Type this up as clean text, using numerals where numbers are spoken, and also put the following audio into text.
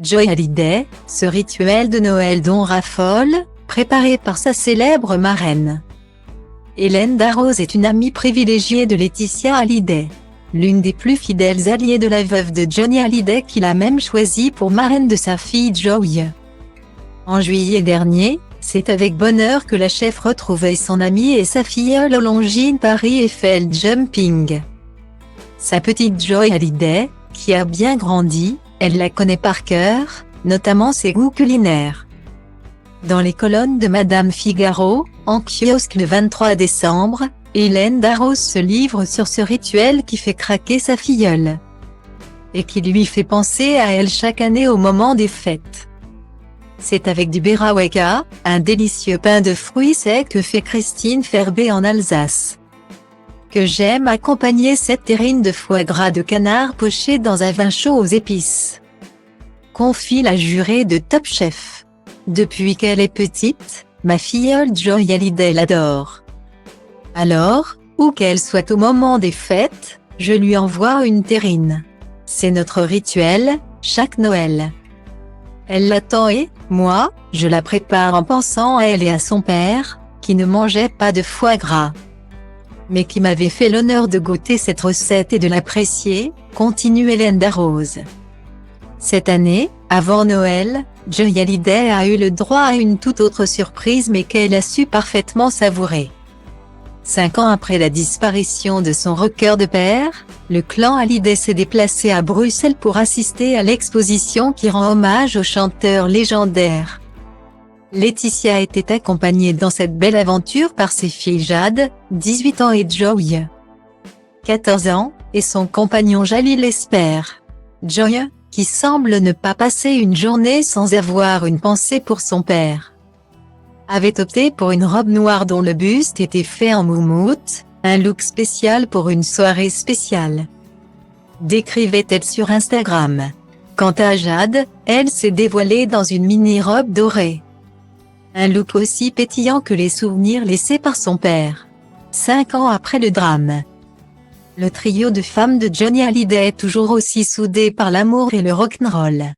Joy Hallyday, ce rituel de Noël dont raffole, préparé par sa célèbre marraine. Hélène Darroze est une amie privilégiée de Laetitia Hallyday, l'une des plus fidèles alliées de la veuve de Johnny Hallyday qu'il a même choisie pour marraine de sa fille Joy. En juillet dernier, c'est avec bonheur que la chef retrouvait son amie et sa filleule au Longines Paris Eiffel Jumping. Sa petite Joy Hallyday, qui a bien grandi, elle la connaît par cœur, notamment ses goûts culinaires. Dans les colonnes de Madame Figaro, en kiosque le 23 décembre, Hélène Darroze se livre sur ce rituel qui fait craquer sa filleule. Et qui lui fait penser à elle chaque année au moment des fêtes. C'est avec du Berraweka, un délicieux pain de fruits secs que fait Christine Ferbet en Alsace, que j'aime accompagner cette terrine de foie gras de canard poché dans un vin chaud aux épices. Confie la jurée de Top Chef. Depuis qu'elle est petite, ma filleule Joy Hallyday l'adore. Alors, où qu'elle soit au moment des fêtes, je lui envoie une terrine. C'est notre rituel, chaque Noël. Elle l'attend et, moi, je la prépare en pensant à elle et à son père, qui ne mangeait pas de foie gras, mais qui m'avait fait l'honneur de goûter cette recette et de l'apprécier, continue Hélène Darroze. Cette année, avant Noël, Joy Hallyday a eu le droit à une toute autre surprise mais qu'elle a su parfaitement savourer. 5 ans après la disparition de son rocker de père, le clan Hallyday s'est déplacé à Bruxelles pour assister à l'exposition qui rend hommage au chanteur légendaire. Laetitia était accompagnée dans cette belle aventure par ses filles Jade, 18 ans et Joy, 14 ans, et son compagnon Jalil Esper. Joy, qui semble ne pas passer une journée sans avoir une pensée pour son père, avait opté pour une robe noire dont le buste était fait en moumoute, un look spécial pour une soirée spéciale, décrivait-elle sur Instagram. Quant à Jade, elle s'est dévoilée dans une mini-robe dorée. Un look aussi pétillant que les souvenirs laissés par son père. 5 ans après le drame. Le trio de femmes de Johnny Hallyday est toujours aussi soudé par l'amour et le rock'n'roll.